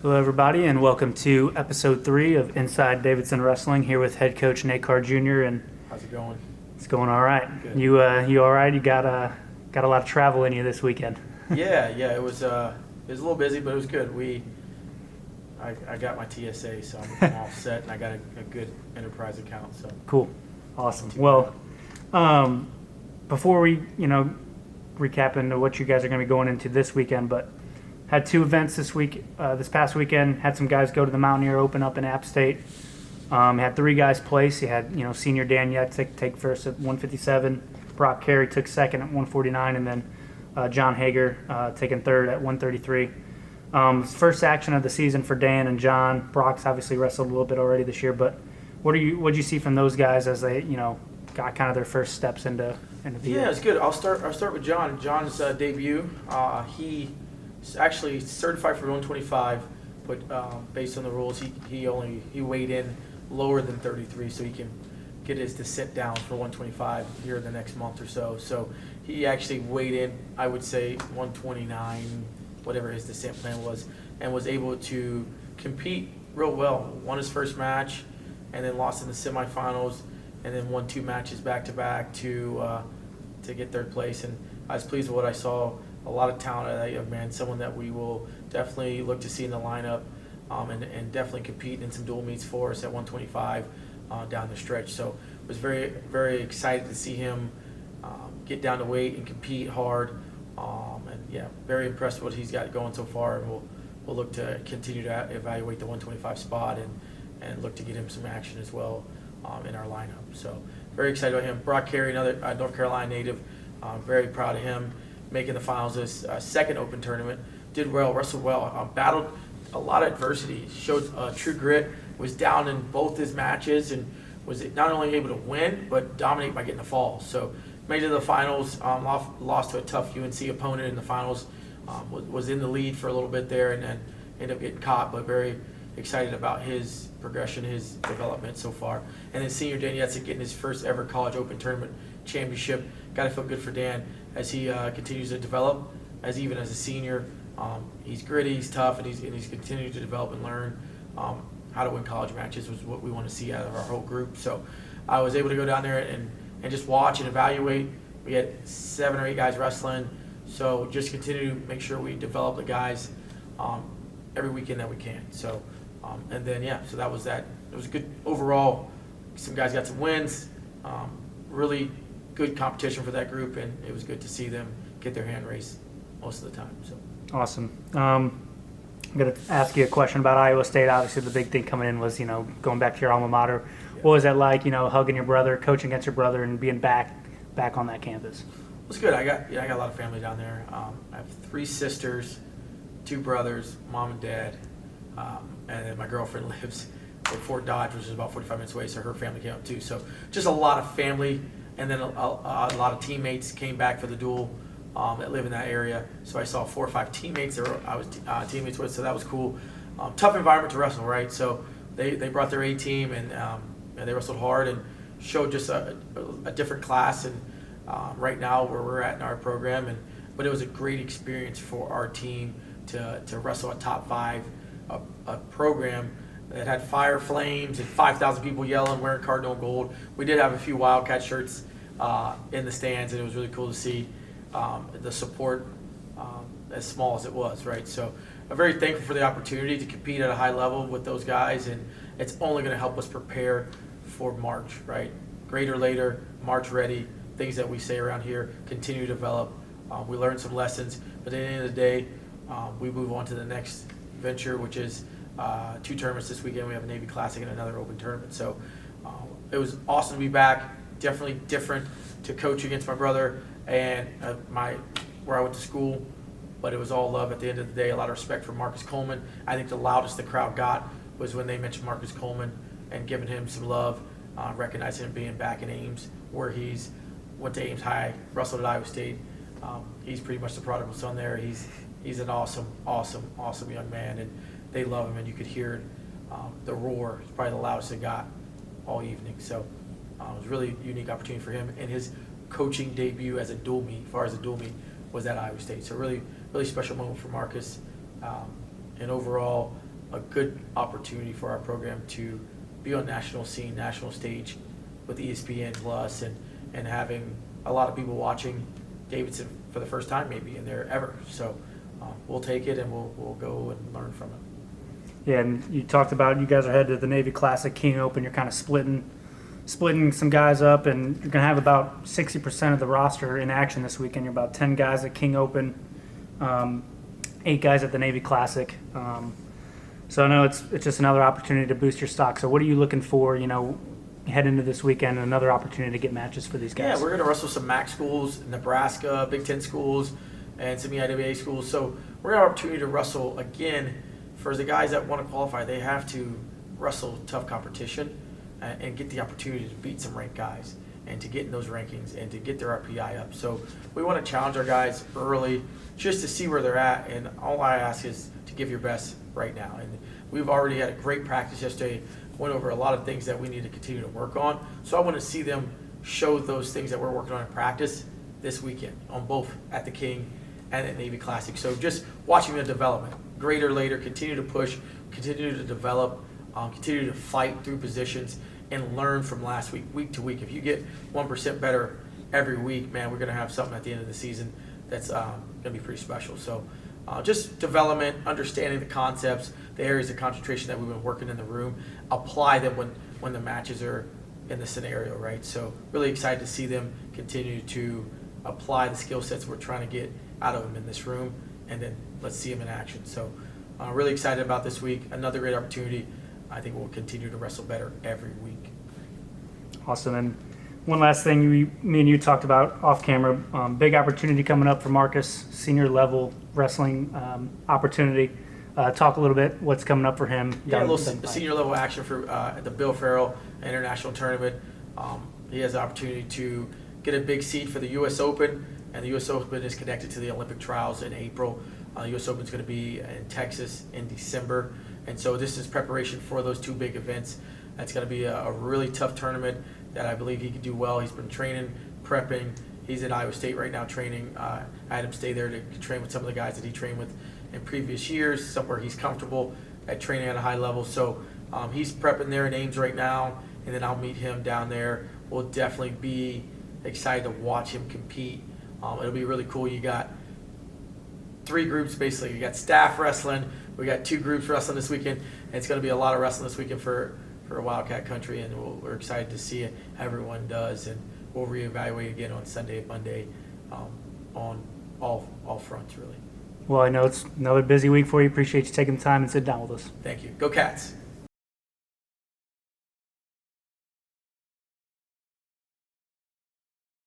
Hello, everybody, and welcome to episode 3 of Inside Davidson Wrestling. Here with head coach Nate Carr Jr. And How's it going? it's going all right. Good. You all right? You got a lot of travel in you this weekend. Yeah. It was a little busy, but it was good. I got my TSA, so I'm all set, and I got a good enterprise account. So Cool, awesome. Well, before we recap into what you guys are going to be going into this weekend, but had 2 events this past weekend. Had some guys go to the Mountaineer Open up in App State. Had 3 guys place. You had senior Dan Yetzig take first at 157. Brock Carey took second at 149, and then John Hager taking third at 133. First action of the season for Dan and John. Brock's obviously wrestled a little bit already this year, but what'd you see from those guys as they got kind of their first steps into the yeah, it's good. I'll start with John. John's debut. He's actually certified for 125, but based on the rules, he weighed in lower than 33, so he can get his descent down for 125 here in the next month or so. So he actually weighed in, I would say 129, whatever his descent plan was, and was able to compete real well. Won his first match, and then lost in the semifinals, and then won 2 matches back to back to get third place. And I was pleased with what I saw. A lot of talent out of that young man, someone that we will definitely look to see in the lineup, and definitely compete in some dual meets for us at 125 down the stretch. So I was very, very excited to see him get down to weight and compete hard. And yeah, very impressed with what he's got going so far. And we'll look to continue to evaluate the 125 spot and look to get him some action as well in our lineup. So very excited about him. Brock Carey, another North Carolina native. Very proud of him. Making the finals this second open tournament. Did well, wrestled well, battled a lot of adversity, showed true grit, was down in both his matches, and was not only able to win, but dominate by getting the falls. So made it to the finals, lost to a tough UNC opponent in the finals, was in the lead for a little bit there, and then ended up getting caught, but very excited about his progression, his development so far. And then senior Dan Yetzig getting his first ever college open tournament championship. Got to feel good for Dan as he continues to develop, even as a senior. He's gritty, he's tough, and he's continuing to develop and learn how to win college matches, was what we want to see out of our whole group. So I was able to go down there and just watch and evaluate. We had 7 or 8 guys wrestling, so just continue to make sure we develop the guys every weekend that we can. So and then so that was that. It was good overall. Some guys got some wins. Really good competition for that group, and it was good to see them get their hand raised most of the time. So Awesome. I'm going to ask you a question about Iowa State. Obviously, the big thing coming in was going back to your alma mater. Yeah. What was that like? Hugging your brother, coaching against your brother, and being back on that campus. It was good. I got a lot of family down there. I have 3 sisters, 2 brothers, mom and dad, and then my girlfriend lives at Fort Dodge, which is about 45 minutes away, so her family came up too. So just a lot of family, and then a lot of teammates came back for the duel that live in that area. So I saw 4 or 5 teammates that I was teammates with, so that was cool. Tough environment to wrestle, right? So they brought their A team, and they wrestled hard and showed just a different class. And right now where we're at in our program, but it was a great experience for our team to wrestle a top 5 a program that had fire flames and 5,000 people yelling, wearing cardinal gold. We did have a few Wildcat shirts in the stands, and it was really cool to see the support as small as it was, right? So I'm very thankful for the opportunity to compete at a high level with those guys, and it's only going to help us prepare for March, right? Greater later, March ready, things that we say around here, continue to develop. We learned some lessons, but at the end of the day, we move on to the next venture, which is 2 tournaments this weekend. We have a Navy Classic and another open tournament. So it was awesome to be back. Definitely different to coach against my brother and where I went to school, but it was all love at the end of the day. A lot of respect for Marcus Coleman. I think the loudest the crowd got was when they mentioned Marcus Coleman and giving him some love, recognizing him being back in Ames, where he's went to Ames High, wrestled at Iowa State. He's pretty much the prodigal son there. He's an awesome young man, and they love him, and you could hear the roar. It's probably the loudest it got all evening. So it was a really unique opportunity for him, and his coaching debut as a dual meet, was at Iowa State. So really special moment for Marcus. And overall, a good opportunity for our program to be on national scene, national stage with ESPN Plus and having a lot of people watching Davidson for the first time maybe in there ever. So we'll take it and we'll go and learn from it. Yeah, and you talked about you guys are headed to the Navy Classic, King Open. You're kind of splitting some guys up, and you're going to have about 60% of the roster in action this weekend. You're about 10 guys at King Open, 8 guys at the Navy Classic. So I know it's just another opportunity to boost your stock. So what are you looking for, head into this weekend, another opportunity to get matches for these guys? Yeah, we're going to wrestle some MAC schools, Nebraska, Big Ten schools, and some EIWA schools. So we're going to have an opportunity to wrestle again. For the guys that want to qualify, they have to wrestle tough competition and get the opportunity to beat some ranked guys and to get in those rankings and to get their RPI up. So we want to challenge our guys early just to see where they're at, and all I ask is to give your best right now. And we've already had a great practice yesterday, went over a lot of things that we need to continue to work on. So I want to see them show those things that we're working on in practice this weekend on both at the King and at Navy Classic. So just watching the development, greater later, continue to push, continue to develop, continue to fight through positions and learn from last week to week. If you get 1% better every week, man, we're going to have something at the end of the season that's going to be pretty special. So just development, understanding the concepts, the areas of concentration that we've been working in the room, apply them when the matches are in the scenario, right? So really excited to see them continue to apply the skill sets we're trying to get out of them in this room, and then let's see them in action. So really excited about this week. Another great opportunity. I think we'll continue to wrestle better every week. Awesome. And one last thing, me and you talked about off camera, big opportunity coming up for Marcus, senior level wrestling opportunity. Talk a little bit what's coming up for him. Yeah, a little senior level action for the Bill Farrell International Tournament. He has the opportunity to get a big seat for the U.S. Open, and the U.S. Open is connected to the Olympic trials in April. The U.S. Open is going to be in Texas in December, and so this is preparation for those two big events. That's going to be a really tough tournament that I believe he can do well. He's been training, prepping. He's at Iowa State right now training. I had him stay there to train with some of the guys that he trained with in previous years, somewhere he's comfortable at training at a high level. So he's prepping there in Ames right now, and then I'll meet him down there. We'll definitely be excited to watch him compete. It'll be really cool. You got 3 groups basically. You got staff wrestling. We got 2 groups wrestling this weekend. And it's going to be a lot of wrestling this weekend for Wildcat Country, and we're excited to see it, how everyone does, and we'll reevaluate again on Sunday and Monday on all fronts, really. Well, I know it's another busy week for you. Appreciate you taking the time and sitting down with us. Thank you. Go Cats.